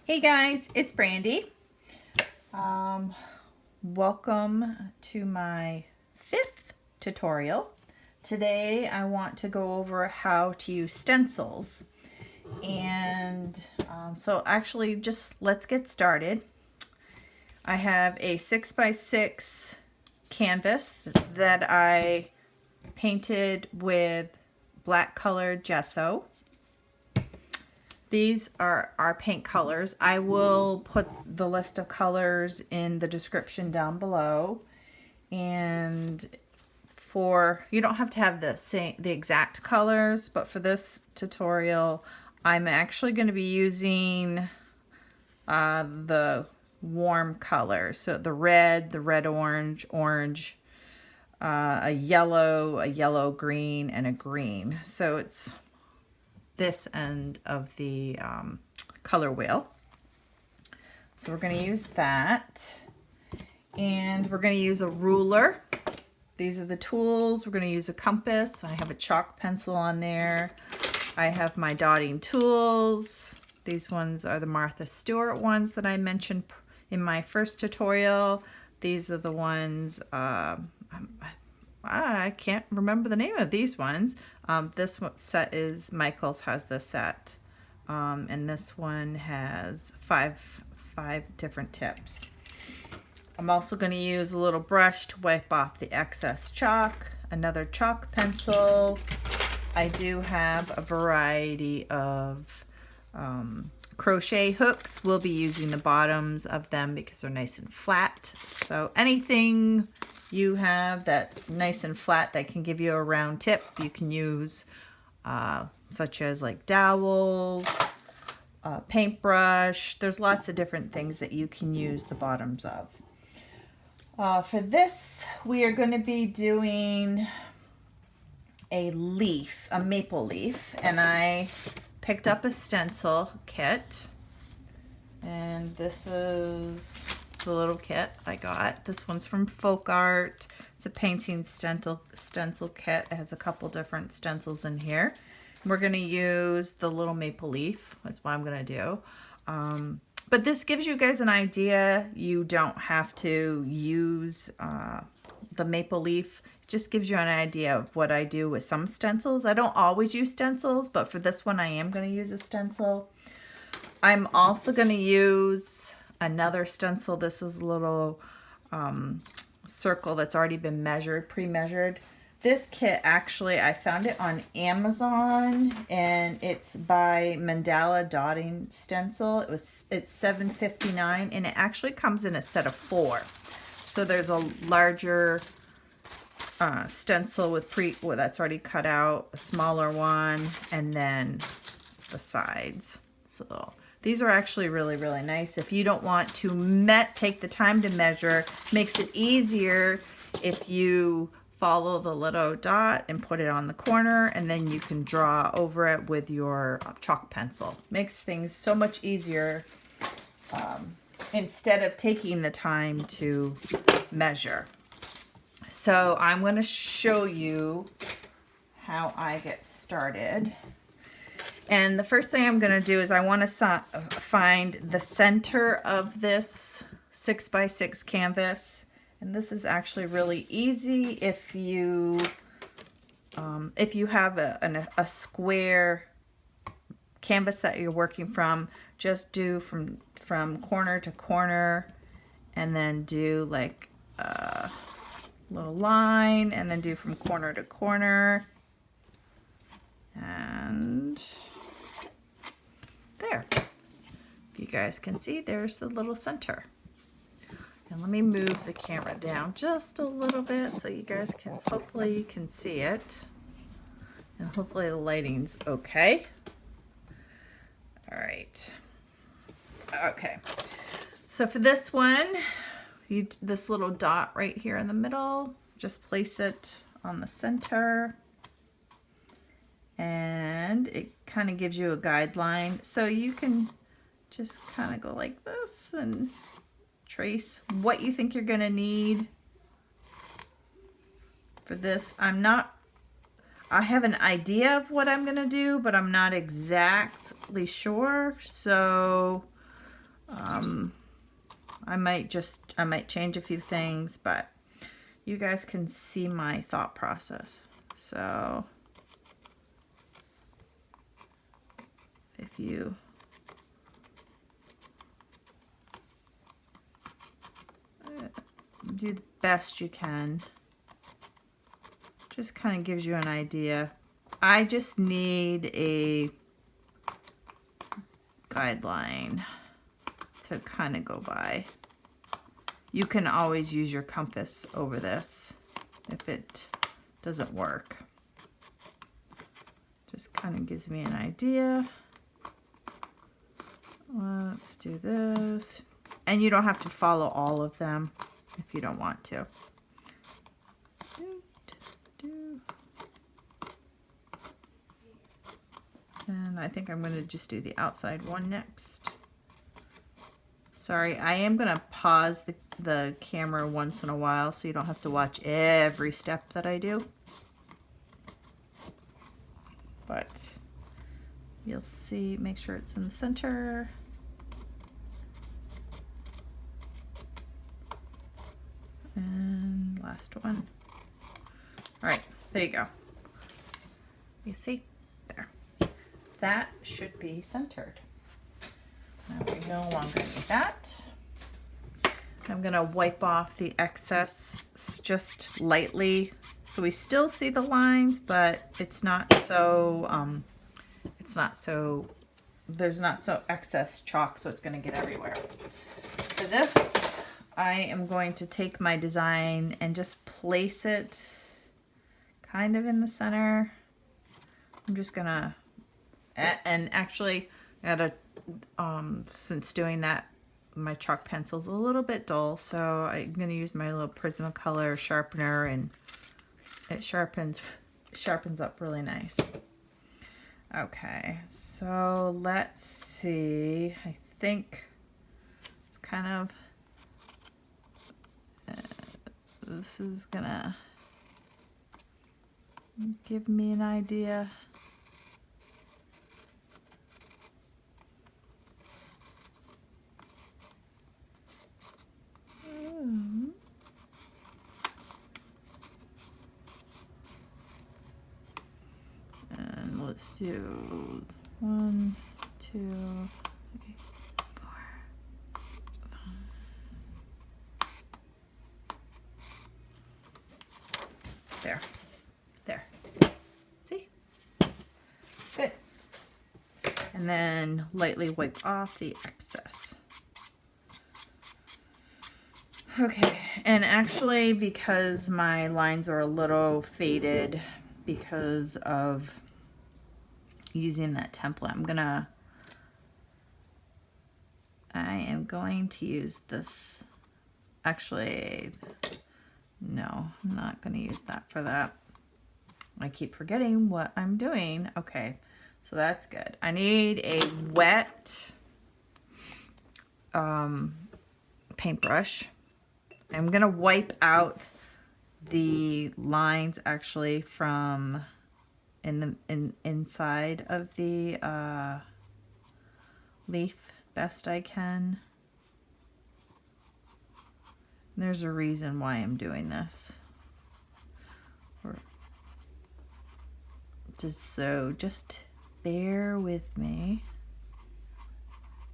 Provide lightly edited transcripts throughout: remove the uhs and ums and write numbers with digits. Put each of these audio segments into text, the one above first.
Hey guys, it's Brandy. Welcome to my 5th tutorial. Today I want to go over how to use stencils. And so actually just let's get started. I have a 6x6 canvas that I painted with black colored gesso. These are our paint colors. I will put the list of colors in the description down below. And you don't have to have the exact colors, but for this tutorial, I'm actually going to be using the warm colors. So the red orange, a yellow green, and a green. So it's this end of the color wheel. So we're going to use that, and we're going to use a ruler. These are the tools. We're going to use a compass. I have a chalk pencil on there. I have my dotting tools. These ones are the Martha Stewart ones that I mentioned in my first tutorial. These are the ones I can't remember the name of these ones. This set is Michael's has this set, and this one has five different tips. I'm also going to use a little brush to wipe off the excess chalk, another chalk pencil. I do have a variety of crochet hooks. We'll be using the bottoms of them because they're nice and flat. So anything you have that's nice and flat that can give you a round tip, you can use, such as like dowels, paintbrush. There's lots of different things that you can use the bottoms of. For this, we are going to be doing a leaf, a maple leaf, and I picked up a stencil kit, and this is the little kit I got. This one's from Folk Art. It's a painting stencil kit. It has a couple different stencils in here. We're going to use the little maple leaf. That's what I'm going to do. But this gives you guys an idea. You don't have to use the maple leaf. It just gives you an idea of what I do with some stencils. I don't always use stencils, but for this one I am going to use a stencil. I'm also going to use another stencil. This is a little circle that's already been pre-measured. This kit, actually, I found it on Amazon, and it's by Mandala Dotting Stencil. It's $7.59, and it actually comes in a set of 4. So there's a larger stencil with that's already cut out, a smaller one, and then the sides. So these are actually really, really nice. If you don't want to take the time to measure, makes it easier if you follow the little dot and put it on the corner, and then you can draw over it with your chalk pencil. Makes things so much easier instead of taking the time to measure. So I'm going to show you how I get started. And the first thing I'm going to do is I want to find the center of this 6x6 canvas. And this is actually really easy if you have a square canvas that you're working from. Just do from corner to corner, and then do like a little line, and then do from corner to corner, and there. If you guys can see, there's the little center. And let me move the camera down just a little bit so you guys hopefully you can see it. And hopefully the lighting's okay. All right. Okay. So for this one, this little dot right here in the middle, just place it on the center. And it kind of gives you a guideline. So you can just kind of go like this and trace what you think you're going to need for this. I have an idea of what I'm going to do, but I'm not exactly sure. So I might change a few things, but you guys can see my thought process. So if you do the best you can, just kind of gives you an idea. I just need a guideline to kind of go by. You can always use your compass over this if it doesn't work. Just kind of gives me an idea. Let's do this. And you don't have to follow all of them if you don't want to. And I think I'm going to just do the outside one next. Sorry, I am going to pause the camera once in a while so you don't have to watch every step that I do. But you'll see, make sure it's in the center. And last one. All right, there you go. You see? There. That should be centered. Now we no longer need that. I'm gonna wipe off the excess just lightly, so we still see the lines, but it's not so, there's not so excess chalk, so it's gonna get everywhere. For this, I am going to take my design and just place it kind of in the center. I'm just gonna, and actually, I gotta, since doing that, my chalk pencil's a little bit dull, so I'm gonna use my little Prismacolor sharpener, and it sharpens up really nice. Okay, so let's see. I think it's kind of, this is gonna give me an idea. And let's do 1, 2, 3, 4, 5. There. There. See? Good. And then lightly wipe off the excess. Okay, and actually, because my lines are a little faded because of using that template, I am going to use this. Actually, no, I'm not going to use that for that. I keep forgetting what I'm doing. Okay, so that's good. I need a wet paintbrush. I'm gonna wipe out the lines actually from inside of the leaf best I can. There's a reason why I'm doing this. Just bear with me.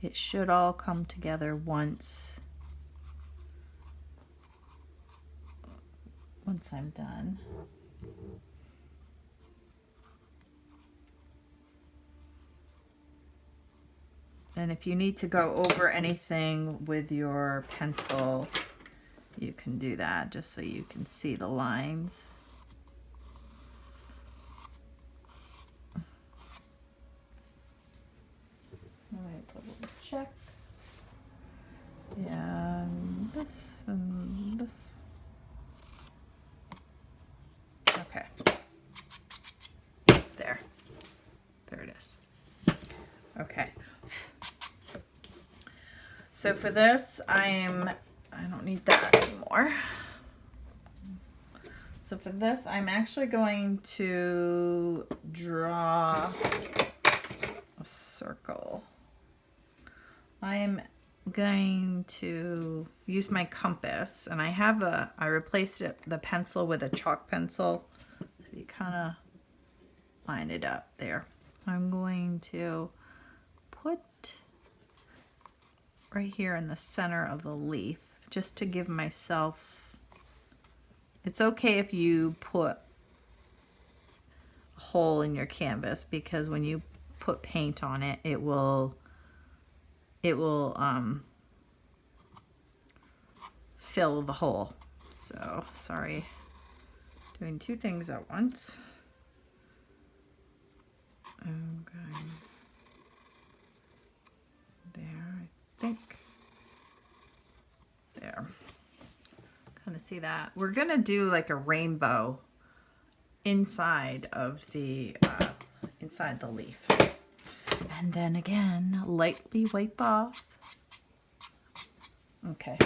It should all come together once I'm done. And if you need to go over anything with your pencil, you can do that just so you can see the lines. All right, double check. Yeah, this and this. Okay. There. There it is. Okay. So for this, I don't need that anymore. So for this, I'm actually going to draw a circle. I'm going to use my compass, and I replaced the pencil with a chalk pencil. So you kind of line it up there. I'm going to put right here in the center of the leaf, just to give myself, it's okay if you put a hole in your canvas, because when you put paint on it, it will fill the hole. So sorry, doing two things at once. Okay, there, I think. There. Kind of see that. We're gonna do like a rainbow inside of the leaf, and then again lightly wipe off. Okay.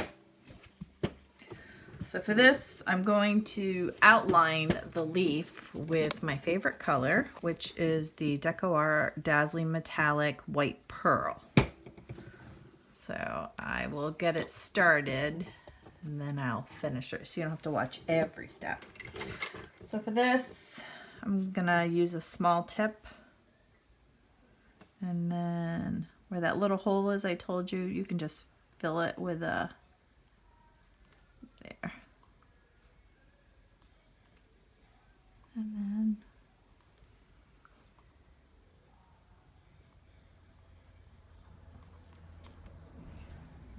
So for this, I'm going to outline the leaf with my favorite color, which is the Deco Art Dazzling Metallic White Pearl. So I will get it started, and then I'll finish it, so you don't have to watch every step. So for this, I'm gonna use a small tip, and then where that little hole is I told you, you can just fill it with a, there. And then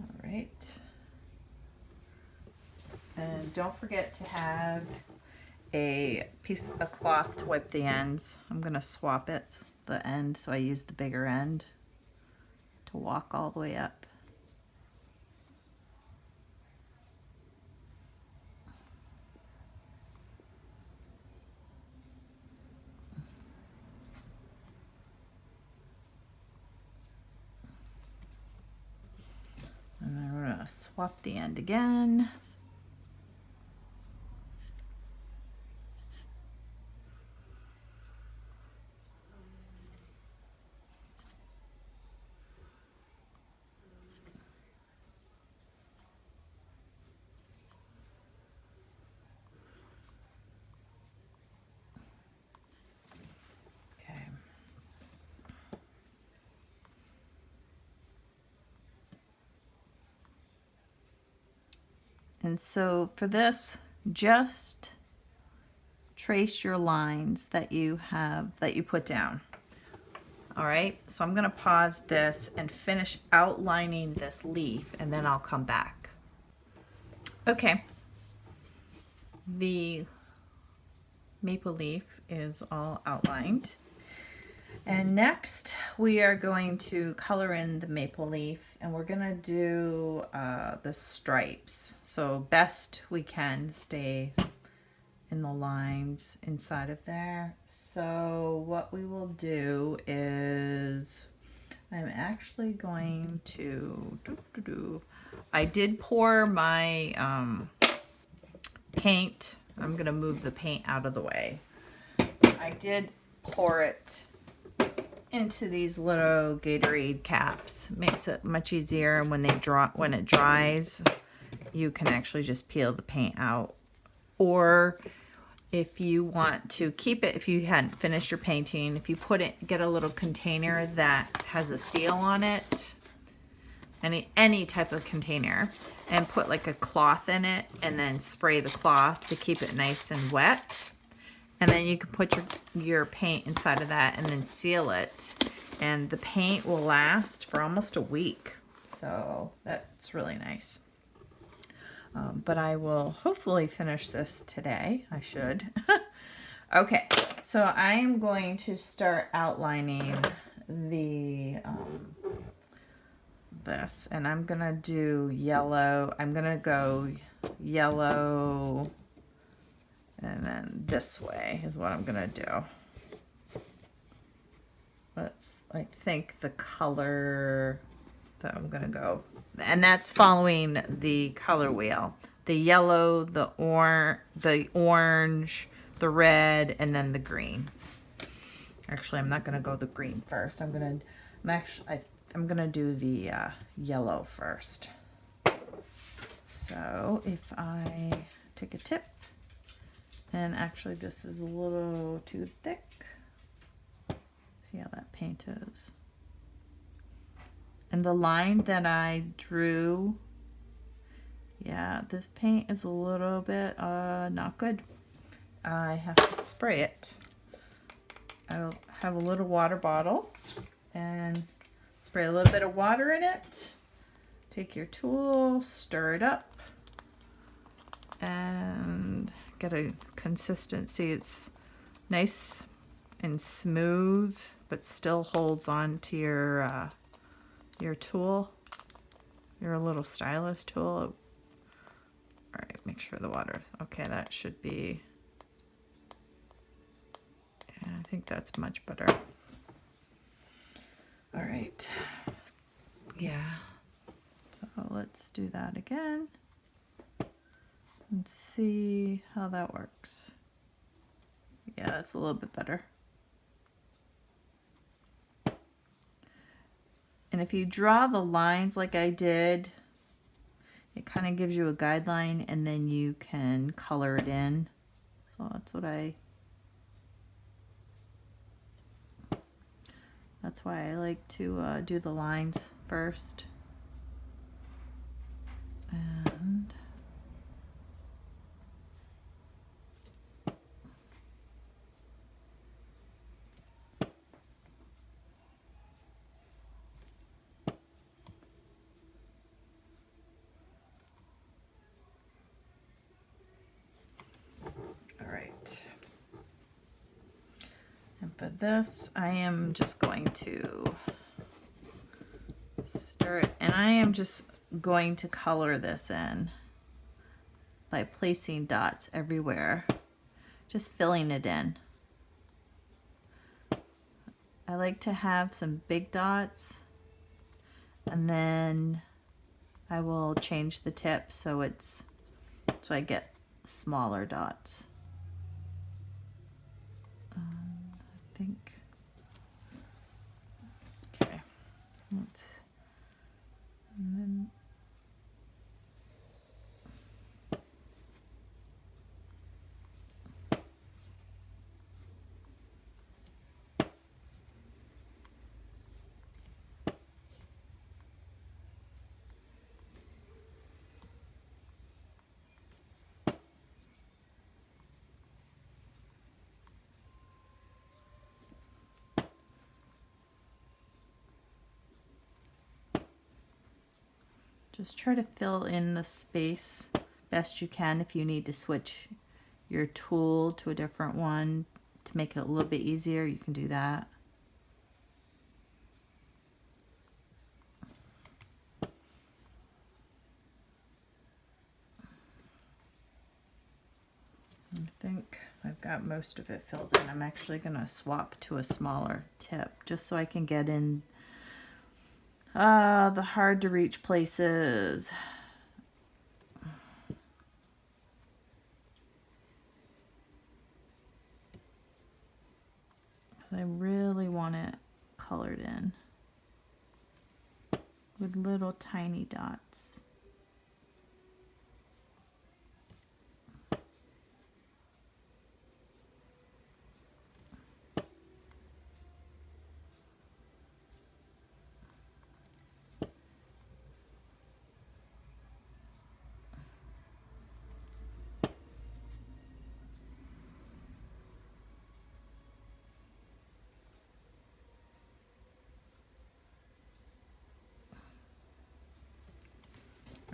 all right. And don't forget to have a piece of cloth to wipe the ends. I'm gonna swap it, the end, so I use the bigger end to walk all the way up. And then we're gonna swap the end again. Okay. And so for this, just trace your lines that you put down. All right, so I'm gonna pause this and finish outlining this leaf, and then I'll come back. Okay, the maple leaf is all outlined. And next we are going to color in the maple leaf, and we're gonna do the stripes. So best we can stay in the lines inside of there. So what we will do is, I'm actually going to, I did pour my paint. I'm gonna move the paint out of the way. I did pour it into these little Gatorade caps. Makes it much easier, and when it dries, you can actually just peel the paint out. Or if you want to keep it, if you hadn't finished your painting, if you get a little container that has a seal on it, any type of container, and put like a cloth in it, and then spray the cloth to keep it nice and wet. And then you can put your paint inside of that and then seal it. And the paint will last for almost a week. So that's really nice. But I will hopefully finish this today. I should. Okay, so I am going to start outlining the this. And I'm going to do yellow. I'm going to go yellow. And then this way is what I'm gonna do. Let's, I think, the color that I'm gonna go. And that's following the color wheel. The yellow, the orange, the red, and then the green. Actually, I'm not gonna go the green first. I I'm gonna do the yellow first. So if I take a tip, and actually this is a little too thick. See how that paint is. And the line that I drew, yeah, this paint is a little bit not good. I have to spray it. I'll have a little water bottle and spray a little bit of water in it. Take your tool, stir it up, and get a consistency. It's nice and smooth, but still holds on to your tool, your little stylus tool. All right, make sure the water, okay, that should be, yeah, I think that's much better. All right, yeah, so let's do that again and see how that works. Yeah, that's a little bit better. And if you draw the lines like I did, it kind of gives you a guideline, and then you can color it in. So that's why I like to do the lines first. And for this, I am just going to stir it, and I am just going to color this in by placing dots everywhere, just filling it in. I like to have some big dots, and then I will change the tip so I get smaller dots. I think. Okay. And then just try to fill in the space best you can. If you need to switch your tool to a different one to make it a little bit easier, you can do that. I think I've got most of it filled in. I'm actually going to swap to a smaller tip just so I can get in the hard to reach places. Because I really want it colored in with little tiny dots.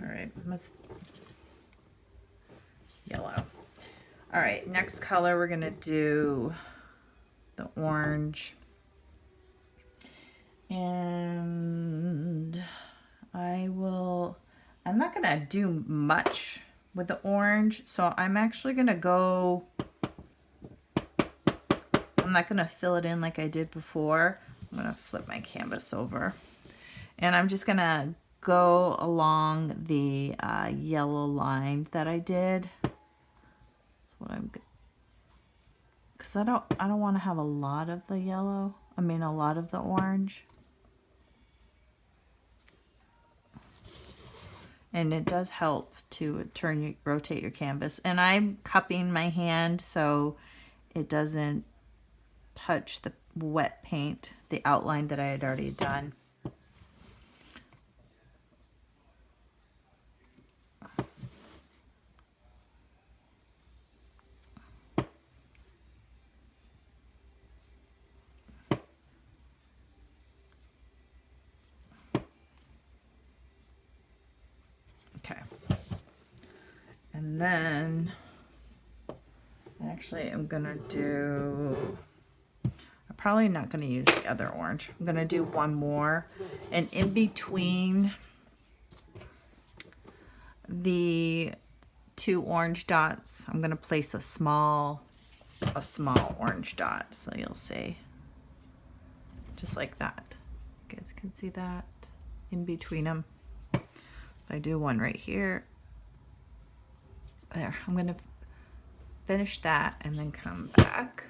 All right, let's yellow. All right, next color we're gonna do the orange. And I'm not gonna do much with the orange, so I'm actually gonna go, I'm not gonna fill it in like I did before. I'm gonna flip my canvas over, and I'm just gonna go along the yellow line that I did. That's what I'm, because I don't want to have a lot of the yellow. I mean, a lot of the orange. and it does help to rotate your canvas. And I'm cupping my hand so it doesn't touch the wet paint, the outline that I had already done. Okay. And then actually I'm gonna do, I'm probably not gonna use the other orange. I'm gonna do one more, and in between the two orange dots, I'm gonna place a small orange dot. So you'll see, just like that. You guys can see that in between them. I do one right here. There, I'm gonna finish that and then come back.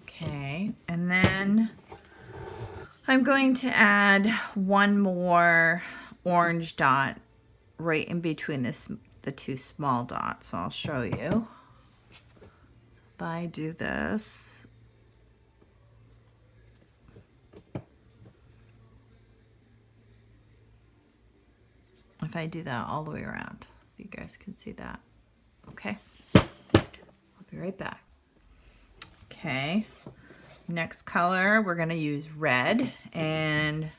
Okay, and then I'm going to add one more orange dot right in between the two small dots. So I'll show you. If I do this, if I do that all the way around, you guys can see that. Okay, I'll be right back. Okay, next color, we're gonna use red, and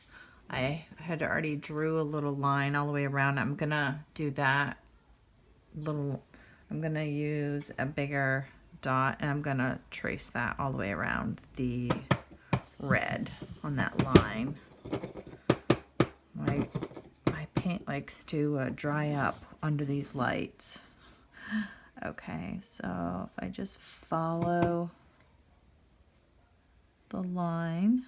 I had already drew a little line all the way around. I'm gonna do that little, I'm gonna use a bigger dot, and I'm gonna trace that all the way around the red on that line. My paint likes to dry up under these lights. Okay, so if I just follow the line,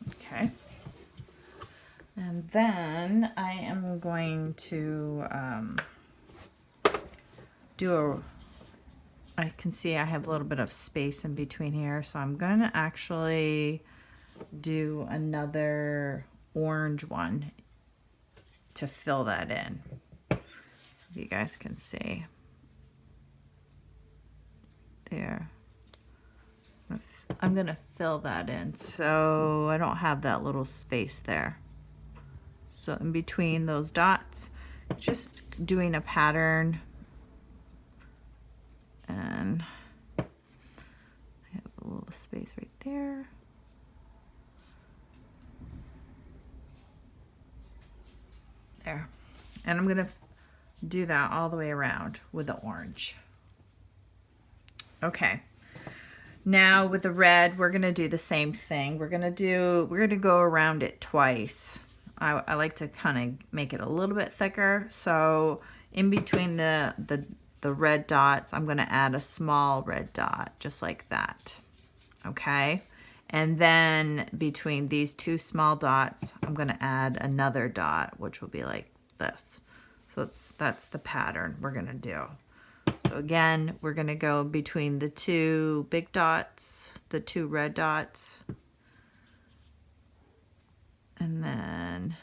okay. And then I am going to I can see I have a little bit of space in between here, so I'm going to actually do another orange one to fill that in. You guys can see. There. I'm going to fill that in so I don't have that little space there. So in between those dots, just doing a pattern, and I have a little space right there. There. And I'm going to do that all the way around with the orange. Okay. Now with the red, we're going to do the same thing. We're going to go around it twice. I like to kind of make it a little bit thicker. So in between the red dots, I'm going to add a small red dot, just like that. Okay. And then between these two small dots, I'm going to add another dot, which will be like this. So that's the pattern we're going to do. So again, we're going to go between the two big dots, the two red dots, and then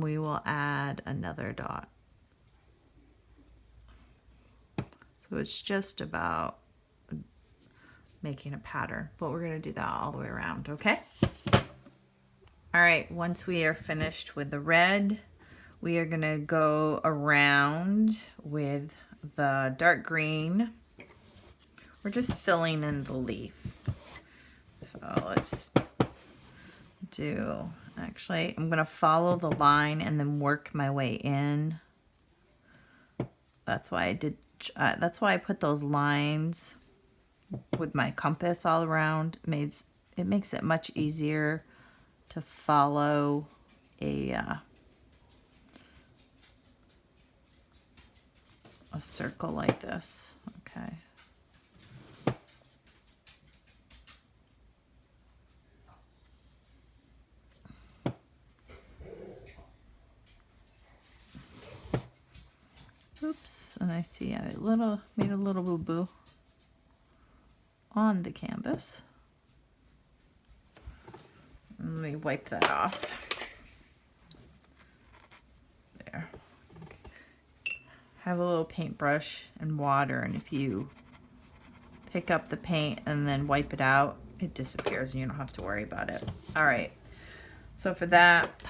we will add another dot. So it's just about making a pattern, but we're going to do that all the way around, okay? All right, once we are finished with the red, we are going to go around with the dark green. We're just filling in the leaf. So let's do, actually, I'm going to follow the line and then work my way in. That's why that's why I put those lines with my compass all around. It makes it much easier to follow a circle like this. Okay. Oops, and I see I made a little boo-boo on the canvas. Let me wipe that off. There. Have a little paintbrush and water, and if you pick up the paint and then wipe it out, it disappears and you don't have to worry about it. All right, so for that,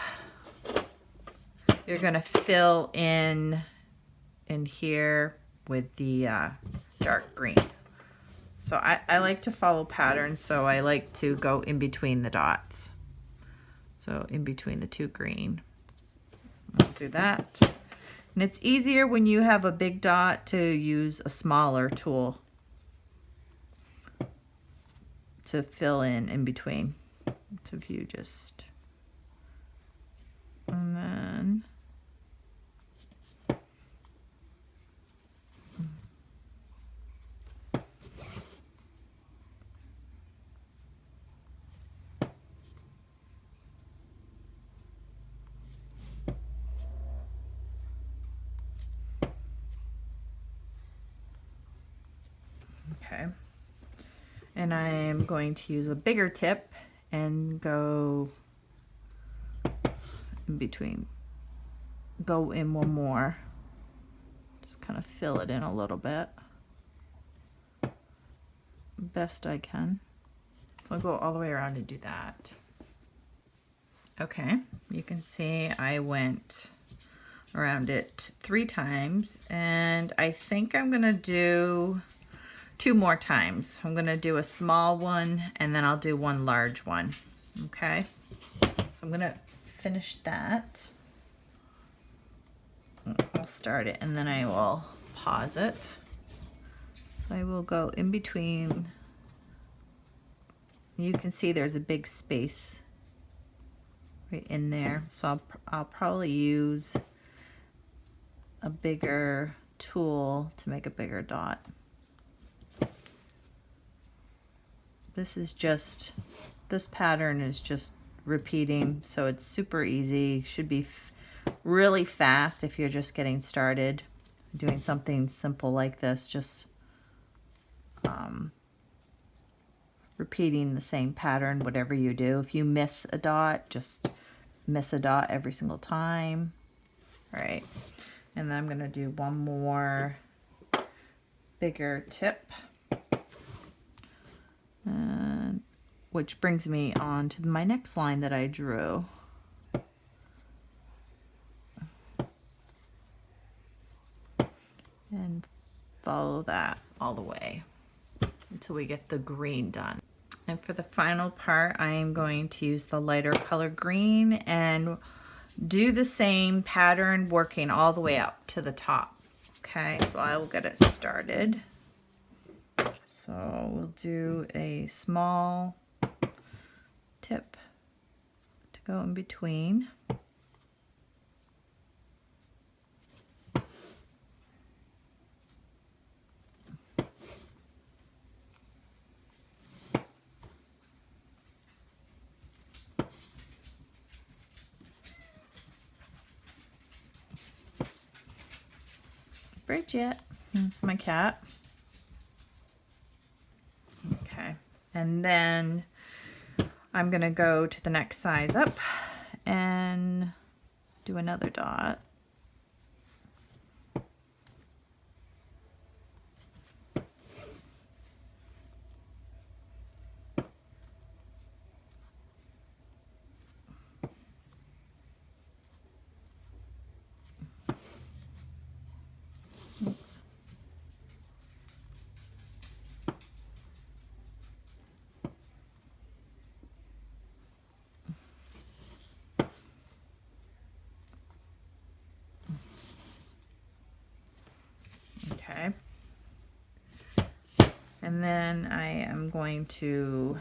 you're gonna fill in here with the dark green. So I like to follow patterns, so I like to go in between the dots. So in between the two green. I'll do that. And it's easier when you have a big dot to use a smaller tool to fill in between. So if you just, and then okay. And I am going to use a bigger tip and go in between, go in one more. Just kind of fill it in a little bit. Best I can. So I'll go all the way around and do that. Okay, you can see I went around it 3 times, and I think I'm gonna do 2 more times. I'm gonna do a small one and then I'll do one large one. Okay, so I'm gonna finish that. I'll start it and then I will pause it. So I will go in between. You can see there's a big space right in there. So I'll probably use a bigger tool to make a bigger dot. This pattern is just repeating, so it's super easy. Should be really fast if you're just getting started doing something simple like this. Just repeating the same pattern, whatever you do. If you miss a dot, just miss a dot every single time. All right, and then I'm gonna do one more bigger tip. Which brings me on to my next line that I drew. And follow that all the way until we get the green done. And for the final part, I am going to use the lighter color green and do the same pattern, working all the way up to the top. Okay, so I will get it started. So we'll do a small tip to go in between. Bridget, that's my cat. Okay, and then I'm gonna go to the next size up and do another dot. Oops. Okay. And then I am going to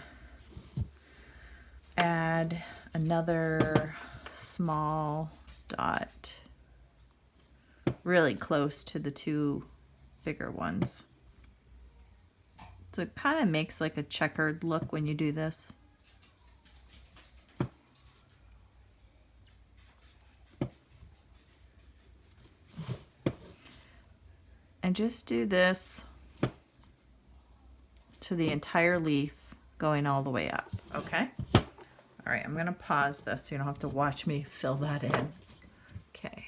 add another small dot really close to the two bigger ones. So it kind of makes like a checkered look when you do this. And just do this to the entire leaf going all the way up, okay? All right, I'm gonna pause this so you don't have to watch me fill that in. Okay.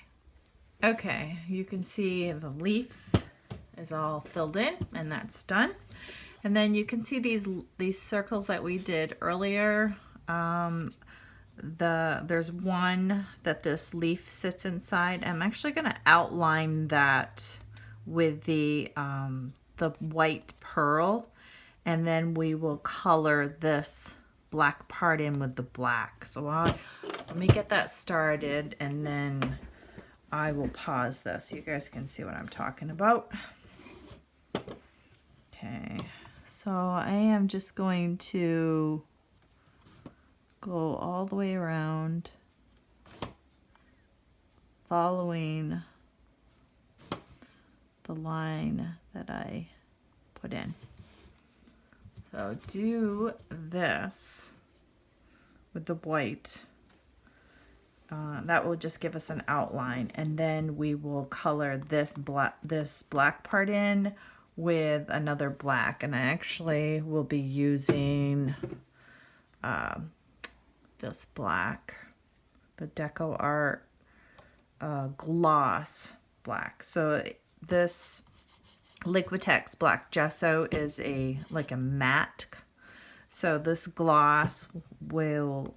Okay, you can see the leaf is all filled in and that's done. And then you can see these circles that we did earlier. There's one that this leaf sits inside. I'm actually gonna outline that with the white pearl, and then we will color this black part in with the black. So let me get that started, and then I will pause this so you guys can see what I'm talking about. Okay, so I am just going to go all the way around, following the line that I put in. So do this with the white. That will just give us an outline, and then we will color this black part in with another black. And I actually will be using this black, the Deco Art gloss black. So this Liquitex black gesso is like a matte. So this gloss will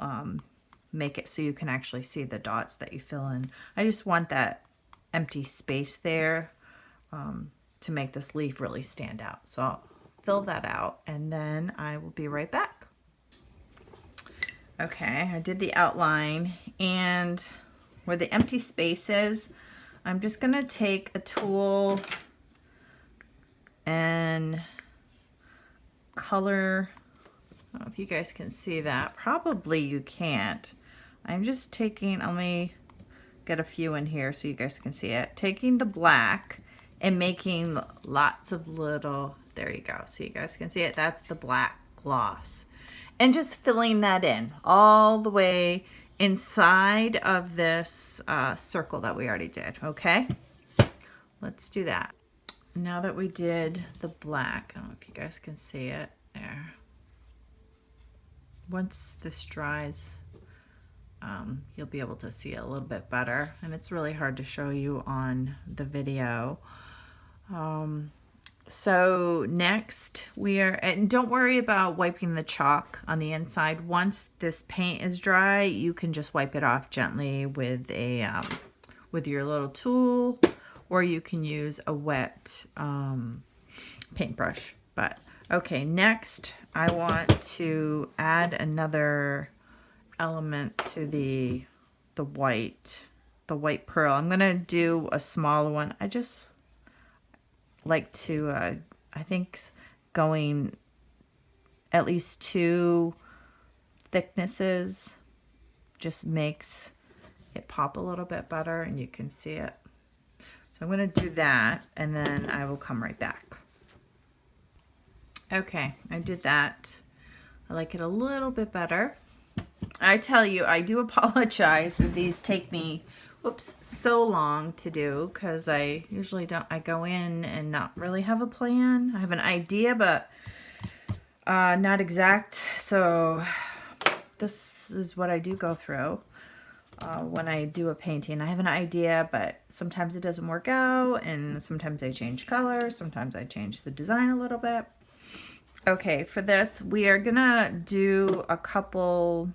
make it so you can actually see the dots that you fill in. I just want that empty space there to make this leaf really stand out. So I'll fill that out and then I will be right back. Okay, I did the outline, and where the empty space is, I'm just gonna take a tool and color. I don't know if you guys can see that. Probably you can't. I'm just taking, let me get a few in here so you guys can see it. Taking the black and making lots of little, there you go, so you guys can see it. That's the black gloss. And just filling that in all the way inside of this circle that we already did, okay? Let's do that. Now that we did the black, I don't know if you guys can see it there. Once this dries, you'll be able to see it a little bit better, and it's really hard to show you on the video. So next we are, and don't worry about wiping the chalk on the inside. Once this paint is dry, you can just wipe it off gently with a with your little tool, or you can use a wet paintbrush. But okay, next I want to add another element to the white pearl. I'm gonna do a smaller one. I just like to I think going at least 2 thicknesses just makes it pop a little bit better, and you can see it. So I'm going to do that, and then I will come right back. Okay, I did that. I like it a little bit better. I tell you, I do apologize that these take me so long to do, because I usually don't, I go in and not really have a plan. I have an idea, but not exact. So this is what I do go through when I do a painting. I have an idea, but sometimes it doesn't work out, and sometimes I change colors, sometimes I change the design a little bit. Okay, for this, we are gonna do a couple.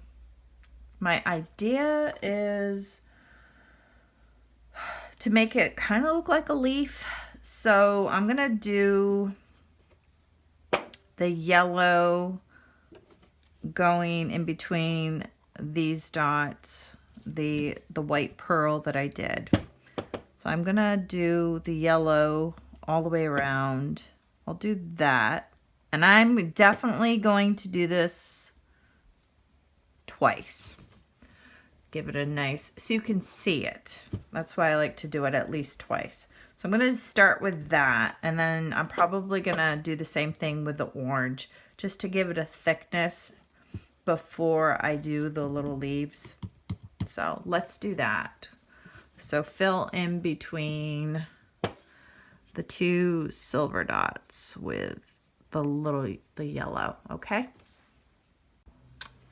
My idea is to make it kind of look like a leaf. So I'm gonna do the yellow going in between these dots, the white pearl that I did. So I'm gonna do the yellow all the way around. I'll do that. And I'm definitely going to do this twice. Give it a nice, so you can see it. That's why I like to do it at least twice. So I'm going to start with that, and then I'm probably going to do the same thing with the orange, just to give it a thickness before I do the little leaves. So let's do that. So fill in between the two silver dots with the yellow, okay?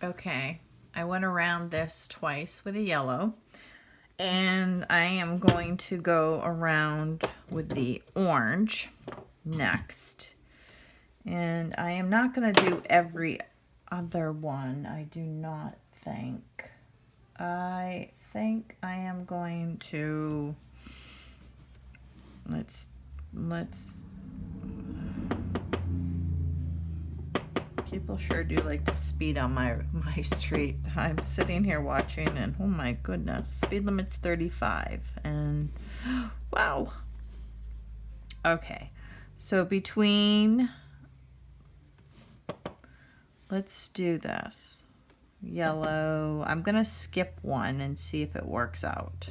Okay, I went around this twice with a yellow, and I am going to go around with the orange next. And I am not going to do every other one, I do not think. I think I am going to, let's people sure do like to speed on my street. I'm sitting here watching and oh my goodness, speed limit's 35 and wow. Okay, so between, let's do this. Yellow, I'm gonna skip one and see if it works out.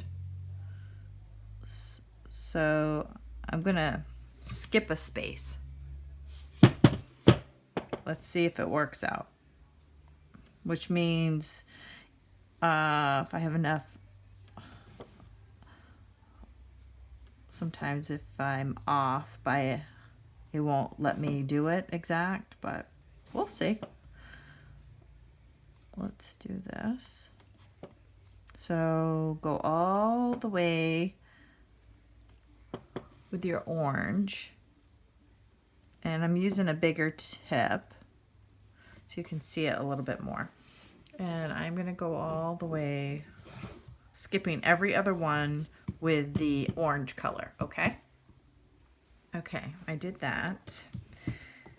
So I'm gonna skip a space. Let's see if it works out. Which means if I have enough, sometimes if I'm off by, it won't let me do it exact, but we'll see. Let's do this. So go all the way with your orange, and I'm using a bigger tip so you can see it a little bit more. And I'm gonna go all the way, skipping every other one with the orange color, okay? Okay, I did that.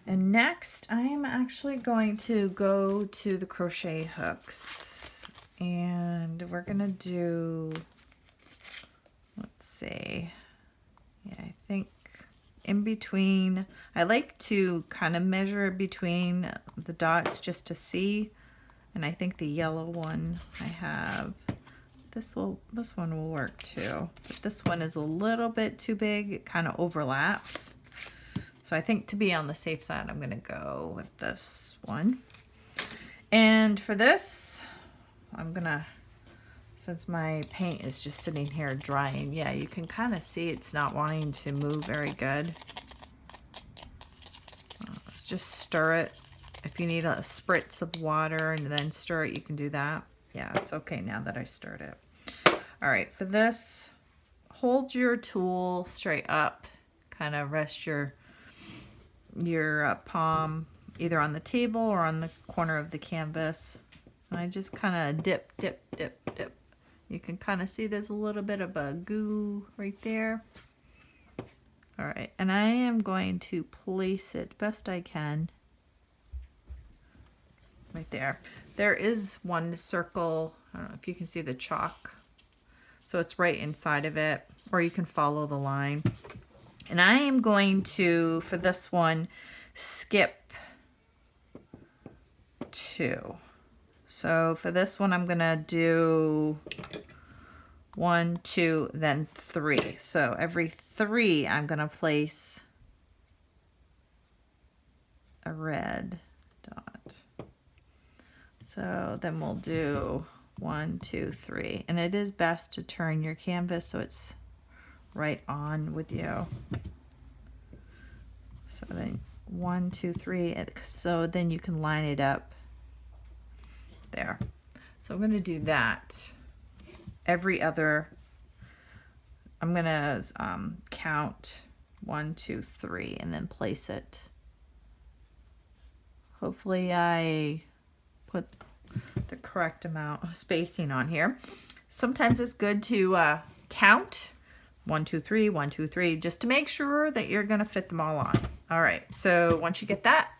And next, I am actually going to go to the crochet hooks, and we're gonna do, let's see, yeah, I think in between, I like to kind of measure between the dots just to see, and I think the yellow one I have, this one will work too, but this one is a little bit too big, it kind of overlaps. So I think to be on the safe side, I'm gonna go with this one. And for this, I'm gonna, since my paint is just sitting here drying, yeah, you can kind of see it's not wanting to move very good. Let's just stir it. If you need a spritz of water and then stir it, you can do that. Yeah, it's okay now that I stirred it. All right, for this, hold your tool straight up, kind of rest your palm either on the table or on the corner of the canvas. And I just kind of dip, dip, dip, dip. You can kind of see there's a little bit of a goo right there. All right, and I am going to place it best I can right there. There is one circle, I don't know if you can see the chalk. So it's right inside of it, or you can follow the line. And I am going to, for this one, skip 2. So for this one, I'm gonna do 1, 2, then 3. So every 3, I'm gonna place a red dot. So then we'll do 1, 2, 3. And it is best to turn your canvas so it's right on with you. So then 1, 2, 3. So then you can line it up there. So I'm going to do that. Every other, I'm going to count 1, 2, 3, and then place it. Hopefully I put the correct amount of spacing on here. Sometimes it's good to count 1, 2, 3, 1, 2, 3, just to make sure that you're going to fit them all on. All right, so once you get that,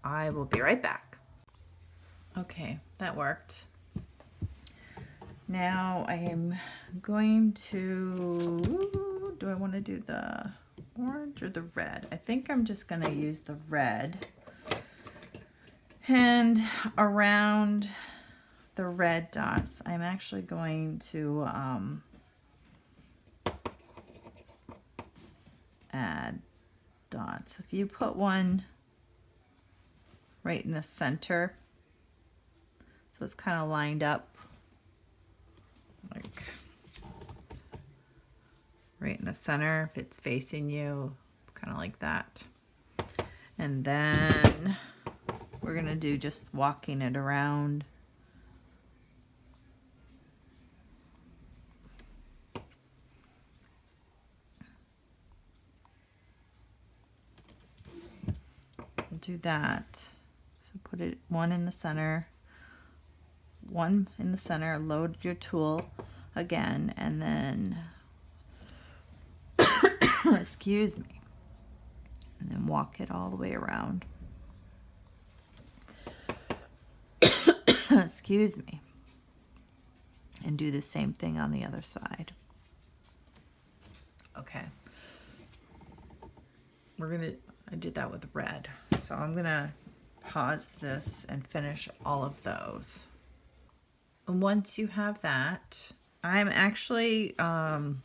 I will be right back. Okay, that worked. Now I am going to, do I want to do the orange or the red? I think I'm just going to use the red. And around the red dots, I'm actually going to add dots. If you put one right in the center, so it's kind of lined up, like right in the center. If it's facing you, kind of like that. And then we're gonna do just walking it around. Do that. So put it one in the center, one in the center, load your tool again, and then excuse me, and then walk it all the way around. Excuse me. And do the same thing on the other side. Okay. I did that with red. So I'm gonna pause this and finish all of those. And once you have that, I'm actually gonna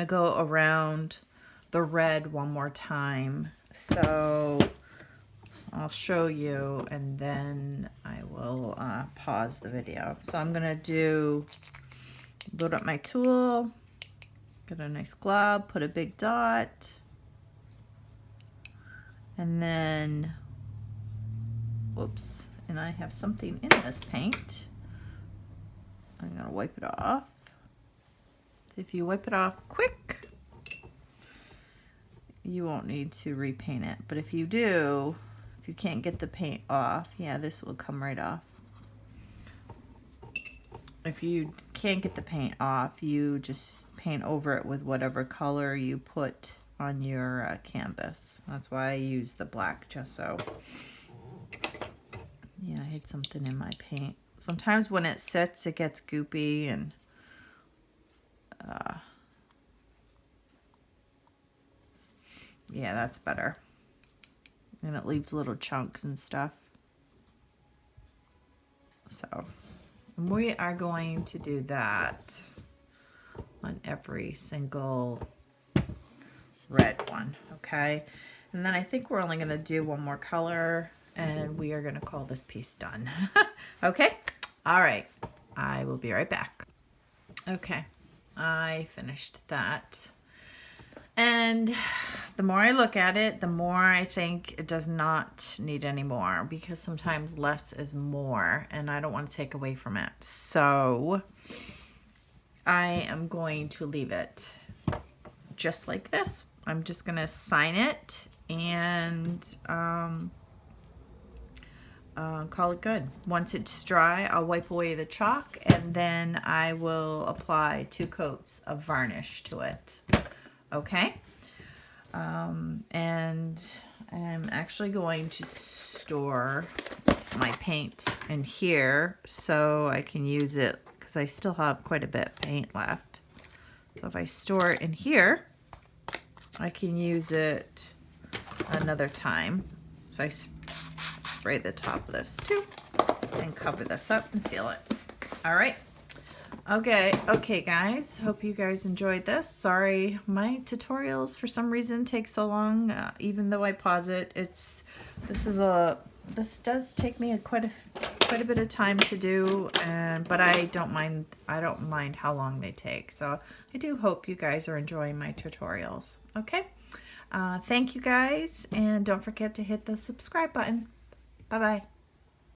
go around the red one more time. So I'll show you and then I will pause the video. So I'm gonna load up my tool, get a nice glob, put a big dot, and then, whoops, and I have something in this paint. I'm gonna wipe it off. If you wipe it off quick, you won't need to repaint it. But if you do, if you can't get the paint off, yeah, this will come right off. If you can't get the paint off, you just paint over it with whatever color you put on your canvas. That's why I use the black gesso. Yeah, I hid something in my paint. Sometimes when it sits, it gets goopy and yeah, that's better. And it leaves little chunks and stuff. So we are going to do that on every single red one, okay? And then I think we're only gonna do one more color and we are gonna call this piece done. Okay, all right, I will be right back. Okay, I finished that. And the more I look at it, the more I think it does not need any more, because sometimes less is more and I don't want to take away from it. So I am going to leave it just like this. I'm just going to sign it and call it good. Once it's dry, I'll wipe away the chalk and then I will apply 2 coats of varnish to it. Okay, and I'm actually going to store my paint in here so I can use it, because I still have quite a bit of paint left. So if I store it in here, I can use it another time. So I spray the top of this too and cover this up and seal it. All right. Okay guys, hope you guys enjoyed this. Sorry, my tutorials for some reason take so long, even though I pause it. This does take me quite a bit of time to do, but I don't mind how long they take. So I do hope you guys are enjoying my tutorials. Okay, thank you guys, and don't forget to hit the subscribe button. Bye bye.